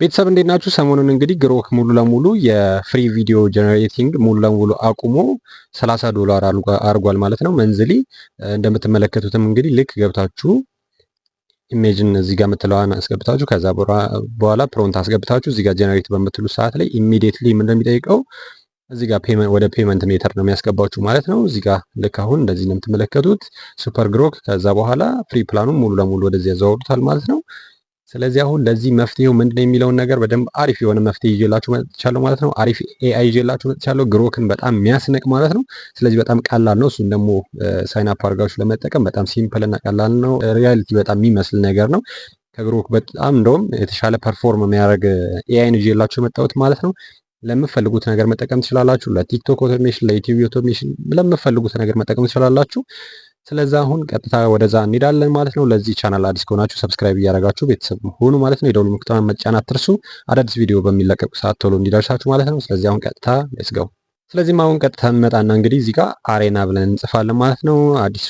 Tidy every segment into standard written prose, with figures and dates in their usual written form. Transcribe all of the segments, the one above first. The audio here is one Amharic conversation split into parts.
ቤተሰብ እንዴት ናችሁ? ሰሞኑን እንግዲህ ግሮክ ሙሉ ለሙሉ የፍሪ ቪዲዮ ጀነሬቲንግ ሙሉ ለሙሉ አቁሞ $30 አድርጓል ማለት ነው መንዝሊ። እንደምትመለከቱትም እንግዲህ ልክ ገብታችሁ ኢሜጅን እዚህ ጋር የምትለዋን አስገብታችሁ ከዛ በኋላ ፕሮንት አስገብታችሁ እዚህ ጋር ጀነሬት በምትሉ ሰዓት ላይ ኢሚዲየትሊ ምን እንደሚጠይቀው እዚህ ጋር ወደ ፔመንት ሜተር ነው የሚያስገባችሁ ማለት ነው። እዚህ ጋር ልክ አሁን እንደዚህ ነው የምትመለከቱት ሱፐር ግሮክ። ከዛ በኋላ ፍሪ ፕላኑን ሙሉ ለሙሉ ወደዚህ ያዘዋውሩታል ማለት ነው። ስለዚህ አሁን ለዚህ መፍትሄው ምንድነው የሚለውን ነገር በደንብ አሪፍ የሆነ መፍትሄ ይዤላችሁ መጥቻለሁ ማለት ነው። አሪፍ ኤአይ ይዤላችሁ መጥቻለሁ፣ ግሮክን በጣም የሚያስነቅ ማለት ነው። ስለዚህ በጣም ቀላል ነው። እሱን ደግሞ ሳይን አፕ አድርጋችሁ ለመጠቀም በጣም ሲምፕል እና ቀላል ነው። ሪያሊቲ በጣም የሚመስል ነገር ነው። ከግሮክ በጣም እንደውም የተሻለ ፐርፎርም የሚያደርግ ኤአይን ይዤላችሁ የመጣሁት ማለት ነው። ለምትፈልጉት ነገር መጠቀም ትችላላችሁ። ለቲክቶክ ኦቶሜሽን፣ ለዩቲዩብ ኦቶሜሽን ለምትፈልጉት ነገር መጠቀም ትችላላችሁ። ስለዚህ አሁን ቀጥታ ወደዛ እንሄዳለን ማለት ነው። ለዚህ ቻናል አዲስ ከሆናችሁ ሰብስክራይብ እያደረጋችሁ ቤተሰብ ሁኑ ማለት ነው። የደወል ምልክቱን መጫን አትርሱ፣ አዳዲስ ቪዲዮ በሚለቀቁ ሰዓት ቶሎ እንዲደርሳችሁ ማለት ነው። ስለዚህ አሁን ቀጥታ ሌትስ ጎ። ስለዚህም አሁን ቀጥታ እንመጣና እንግዲህ እዚህ ጋር አሬና ብለን እንጽፋለን ማለት ነው። አዲሱ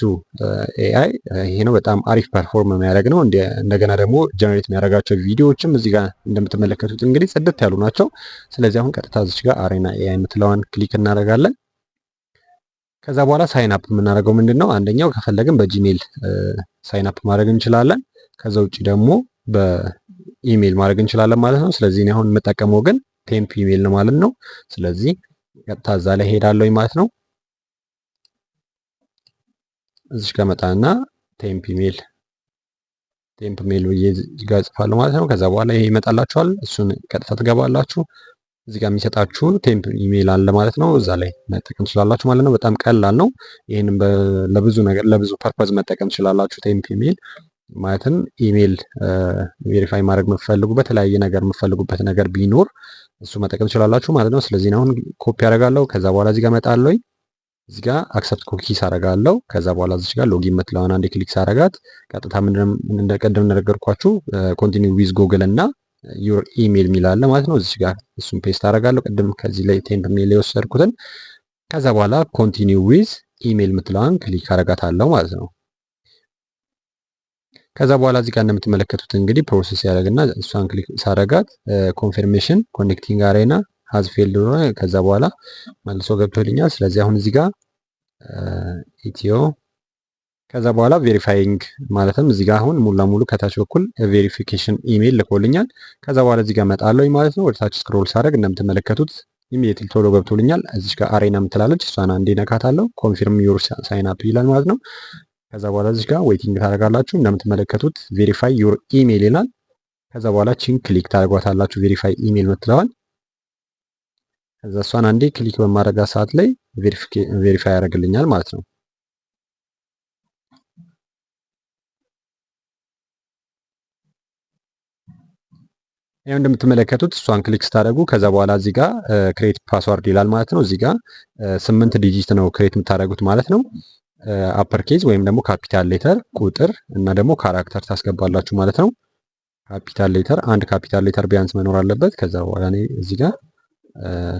ኤአይ ይሄ ነው። በጣም አሪፍ ፐርፎርም የሚያደርግ ነው። እንደገና ደግሞ ጀነሬት የሚያደርጋቸው ቪዲዮዎችም እዚህ ጋር እንደምትመለከቱት እንግዲህ ጽድት ያሉ ናቸው። ስለዚህ አሁን ቀጥታ እዚህ ጋር አሬና ኤአይ የምትለዋን ክሊክ እናደርጋለን። ከዛ በኋላ ሳይን አፕ የምናደርገው ምንድን ነው? አንደኛው ከፈለግን በጂሜል ሳይን አፕ ማድረግ እንችላለን። ከዛ ውጭ ደግሞ በኢሜል ማድረግ እንችላለን ማለት ነው። ስለዚህ እኔ አሁን የምጠቀመው ግን ቴምፕ ኢሜል ነው ማለት ነው። ስለዚህ ቀጥታ እዛ ላይ ሄዳለሁኝ ማለት ነው። እዚህ ጋር መጣና ቴምፕ ኢሜል ብዬ ጋር እጽፋለሁ ማለት ነው። ከዛ በኋላ ይሄ ይመጣላችኋል። እሱን ቀጥታ ትገባላችሁ። እዚህ ጋር የሚሰጣችሁ ቴምፕ ኢሜል አለ ማለት ነው። እዛ ላይ መጠቀም ትችላላችሁ ማለት ነው። በጣም ቀላል ነው። ይሄንን ለብዙ ነገር ለብዙ ፐርፐዝ መጠቀም ትችላላችሁ። ቴምፕ ኢሜል ማለትም ኢሜል ቬሪፋይ ማድረግ የምትፈልጉ በተለያየ ነገር የምትፈልጉበት ነገር ቢኖር እሱ መጠቀም ትችላላችሁ ማለት ነው። ስለዚህ አሁን ኮፒ አደርጋለሁ። ከዛ በኋላ እዚህ ጋር እመጣለሁ። እዚህ ጋር አክሰፕት ኩኪስ አደርጋለሁ። ከዛ በኋላ እዚህ ጋር ሎጊን የምትለዋን አንዴ ክሊክ ሳደርጋት ቀጥታ ምንድነው እንደቀደም እንደነገርኳችሁ ኮንቲኒው ዊዝ ጉግል እና ዩር ኢሜል የሚል አለ ማለት ነው። እዚህ ጋር እሱን ፔስት አደርጋለሁ ቅድም ከዚህ ላይ ቴምፕ ኢሜል የወሰድኩትን። ከዛ በኋላ ኮንቲኒው ዊዝ ኢሜል የምትለዋን ክሊክ አደርጋታለሁ ማለት ነው። ከዛ በኋላ እዚህ ጋር እንደምትመለከቱት እንግዲህ ፕሮሰስ ያደርግና እሷን ክሊክ ሳደርጋት ኮንፊርሜሽን ኮኔክቲንግ አሬና ሃዝ ፌልድ ነው። ከዛ በኋላ መልሶ ገብቶልኛል። ስለዚህ አሁን እዚህ ጋር ኢትዮ ከዛ በኋላ ቬሪፋይንግ ማለትም እዚህ ጋር አሁን ሙሉ ለሙሉ ከታች በኩል ቬሪፊኬሽን ኢሜል ልኮልኛል። ከዛ በኋላ እዚህ ጋር መጣለኝ ማለት ነው። ወደ ታች ስክሮል ሳደርግ እንደምትመለከቱት ኢሚዲየትሊ ቶሎ ገብቶልኛል። እዚህ ጋር አሬና የምትላለች እሷን አንዴ ነካታለሁ። ኮንፊርም ዩር ሳይን አፕ ይላል ማለት ነው። ከዛ በኋላ እዚህ ጋር ዌቲንግ ታደርጋላችሁ። እንደምትመለከቱት ቬሪፋይ ዩር ኢሜል ይላል። ከዛ በኋላ ቺን ክሊክ ታደርጓታላችሁ ቬሪፋይ ኢሜል የምትለዋል። ከዛ እሷን አንዴ ክሊክ በማድረጋ ሰዓት ላይ ቬሪፋይ ያደርግልኛል ማለት ነው። ያው እንደምትመለከቱት እሷን ክሊክ ስታደርጉ ከዛ በኋላ እዚህ ጋር ክሬት ፓስዋርድ ይላል ማለት ነው። እዚህ ጋር 8 ዲጂት ነው ክሬት የምታደርጉት ማለት ነው። አፐር ኬዝ ወይም ደግሞ ካፒታል ሌተር ቁጥር እና ደግሞ ካራክተር ታስገባላችሁ ማለት ነው። ካፒታል ሌተር አንድ ካፒታል ሌተር ቢያንስ መኖር አለበት። ከዛ በኋላ እኔ እዚህ ጋር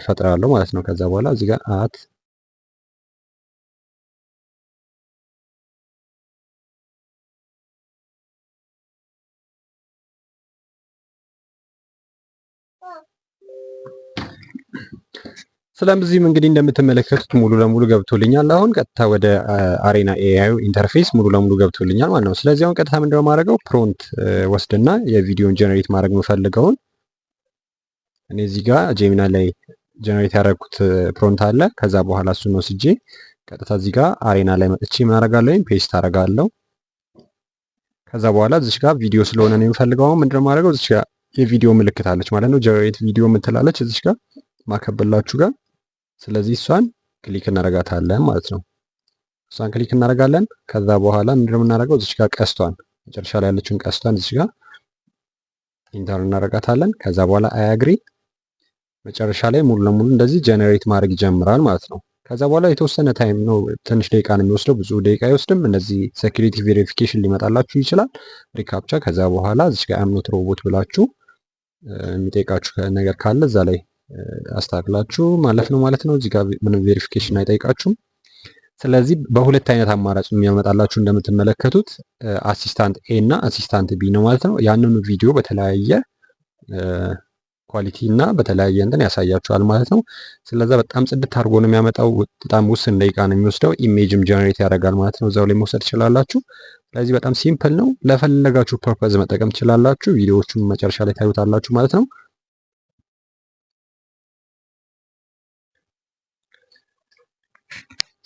ፈጥራለሁ ማለት ነው። ከዛ በኋላ እዚህ ጋር አት ስለዚህም እንግዲህ እንደምትመለከቱት ሙሉ ለሙሉ ገብቶልኛል። አሁን ቀጥታ ወደ አሬና ኤአይ ኢንተርፌስ ሙሉ ለሙሉ ገብቶልኛል ማለት ነው። ስለዚህ አሁን ቀጥታ ምንድነው ማድረገው ፕሮንት ወስድና የቪዲዮን ጀነሬት ማድረግ የምፈልገውን እኔ እዚህ ጋር ጄሚና ላይ ጀነሬት ያደረኩት ፕሮንት አለ። ከዛ በኋላ እሱን ወስጄ ቀጥታ እዚህ ጋር አሬና ላይ መጥቼ ምን አደርጋለሁ? ፔስት አደርጋለሁ። ከዛ በኋላ እዚህ ጋር ቪዲዮ ስለሆነ ነው የምፈልገው ምንድነው ማድረገው? እዚህ ጋር የቪዲዮ ምልክት አለች ማለት ነው። ጀነሬት ቪዲዮ የምትላለች እዚህ ጋር ማከበላችሁ ጋር። ስለዚህ እሷን ክሊክ እናደርጋታለን ማለት ነው። እሷን ክሊክ እናደርጋለን። ከዛ በኋላ ምንድነው የምናደርገው? እዚህ ጋር ቀስቷን መጨረሻ ላይ ያለችውን ቀስቷን እዚህ ጋር ኢንተር እናደርጋታለን። ከዛ በኋላ አያግሪ መጨረሻ ላይ ሙሉ ለሙሉ እንደዚህ ጀነሬት ማድረግ ይጀምራል ማለት ነው። ከዛ በኋላ የተወሰነ ታይም ነው፣ ትንሽ ደቂቃ ነው የሚወስደው፣ ብዙ ደቂቃ አይወስድም። እነዚህ ሴኩሪቲ ቬሪፊኬሽን ሊመጣላችሁ ይችላል፣ ሪካፕቻ። ከዛ በኋላ እዚህ ጋር አም ኖት ሮቦት ብላችሁ የሚጠይቃችሁ ነገር ካለ እዛ ላይ አስተካክላችሁ ማለፍ ነው ማለት ነው። እዚህ ጋር ምንም ቬሪፊኬሽን አይጠይቃችሁም። ስለዚህ በሁለት አይነት አማራጭ የሚያመጣላችሁ እንደምትመለከቱት አሲስታንት ኤ እና አሲስታንት ቢ ነው ማለት ነው። ያንን ቪዲዮ በተለያየ ኳሊቲ እና በተለያየ እንትን ያሳያችኋል ማለት ነው። ስለዛ በጣም ጽድት አድርጎ ነው የሚያመጣው። በጣም ውስን ደቂቃ ነው የሚወስደው። ኢሜጅም ጀነሬት ያደርጋል ማለት ነው። እዛው ላይ መውሰድ ትችላላችሁ። ስለዚህ በጣም ሲምፕል ነው። ለፈለጋችሁ ፐርፐዝ መጠቀም ትችላላችሁ። ቪዲዮዎቹን መጨረሻ ላይ ታዩታላችሁ ማለት ነው።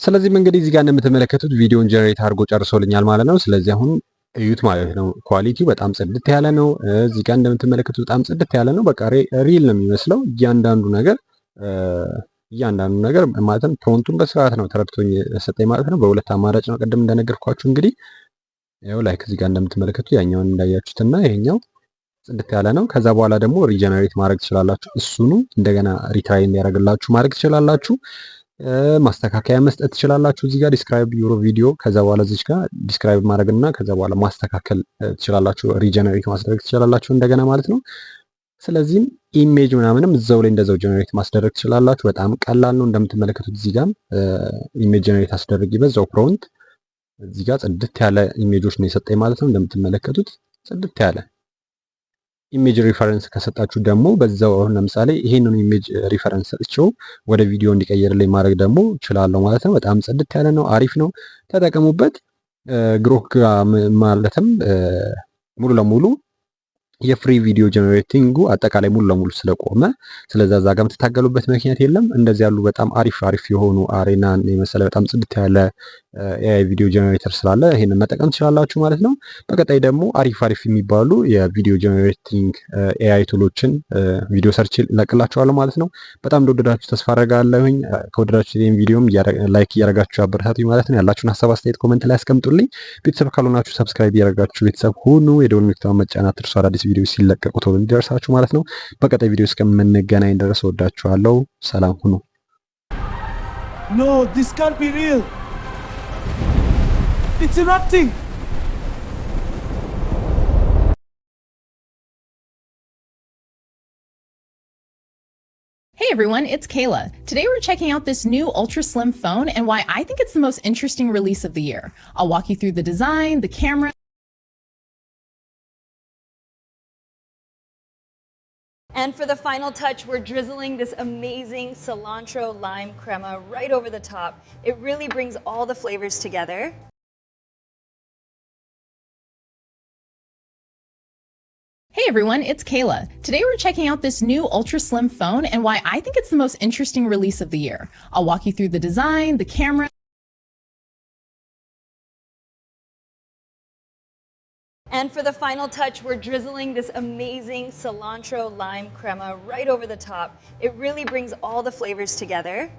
ስለዚህም እንግዲህ እዚህ ጋር እንደምትመለከቱት ቪዲዮን ጀነሬት አድርጎ ጨርሶልኛል ማለት ነው። ስለዚህ አሁን እዩት ማለት ነው። ኳሊቲው በጣም ጽድት ያለ ነው። እዚህ ጋር እንደምትመለከቱት በጣም ጽድት ያለ ነው። በቃ ሪል ነው የሚመስለው እያንዳንዱ ነገር ማለትም ፕሮንቱን በስርዓት ነው ተረድቶኝ ሰጠኝ ማለት ነው። በሁለት አማራጭ ነው ቅድም እንደነገርኳችሁ እንግዲህ ያው ላይክ እዚህ ጋር እንደምትመለከቱት ያኛውን እንዳያችሁትና ይሄኛው ጽድት ያለ ነው። ከዛ በኋላ ደግሞ ሪጀነሬት ማድረግ ትችላላችሁ። እሱኑ እንደገና ሪትራይ እንዲያደርግላችሁ ማድረግ ትችላላችሁ። ማስተካከያ መስጠት ትችላላችሁ። እዚህ ጋር ዲስክራይብ ዩሮ ቪዲዮ ከዛ በኋላ እዚህ ጋር ዲስክራይብ ማድረግና ከዛ በኋላ ማስተካከል ትችላላችሁ። ሪጀነሬት ማስደረግ ትችላላችሁ እንደገና ማለት ነው። ስለዚህም ኢሜጅ ምናምንም እዛው ላይ እንደዛው ጀነሬት ማስደረግ ትችላላችሁ። በጣም ቀላል ነው። እንደምትመለከቱት እዚህ ጋር ኢሜጅ ጀነሬት አስደርግ በዛው ፕሮንት እዚህ ጋር ጽድት ያለ ኢሜጆች ነው የሰጠኝ ማለት ነው። እንደምትመለከቱት ጽድት ያለ ኢሜጅ ሪፈረንስ ከሰጣችሁ ደግሞ በዛው አሁን ለምሳሌ ይሄንን ኢሜጅ ሪፈረንስ ሰጥቼው ወደ ቪዲዮ እንዲቀየርልኝ ማድረግ ደግሞ እችላለሁ ማለት ነው። በጣም ጽድት ያለ ነው። አሪፍ ነው። ተጠቀሙበት። ግሮክ ማለትም ሙሉ ለሙሉ የፍሪ ቪዲዮ ጀነሬቲንጉ አጠቃላይ ሙሉ ለሙሉ ስለቆመ ስለዛ እዛ ጋር የምትታገሉበት ምክንያት የለም። እንደዚህ ያሉ በጣም አሪፍ የሆኑ አሬናን የመሰለ በጣም ጽድት ያለ ኤአይ ቪዲዮ ጀነሬተር ስላለ ይሄንን መጠቀም ትችላላችሁ ማለት ነው። በቀጣይ ደግሞ አሪፍ የሚባሉ የቪዲዮ ጀነሬቲንግ ኤአይ ቱሎችን ቪዲዮ ሰርች እለቅላችኋለሁ ማለት ነው። በጣም እንደወደዳችሁ ተስፋ አደርጋለሁኝ። ከወደዳችሁ ይሄን ቪዲዮም ላይክ እያደረጋችሁ አበረታቱኝ ማለት ነው። ያላችሁን ሀሳብ አስተያየት ኮሜንት ላይ አስቀምጡልኝ። ቤተሰብ ካልሆናችሁ ሰብስክራይብ እያደረጋችሁ ቤተሰብ ሁኑ። የደወል ምልክቱን መጫን አትርሱ። አዳዲስ ቪዲዮ ሲለቀቁ ቶሎ እንዲደርሳችሁ ማለት ነው። በቀጣይ ቪዲዮ እስከምንገናኝ ድረስ ወዳችኋለሁ። ሰላም ሁኑ። No, this can't be real. It's erupting. Hey everyone, it's Kayla. Today we're checking out this new ultra slim phone and why I think it's the most interesting release of the year. I'll walk you through the design, the camera. And for the final touch, we're drizzling this amazing cilantro lime crema right over the top. It really brings all the flavors together. Hey everyone, it's Kayla. Today we're checking out this new ultra slim phone and why I think it's the most interesting release of the year. I'll walk you through the design, the camera. And for the final touch, we're drizzling this amazing cilantro lime crema right over the top. It really brings all the flavors together.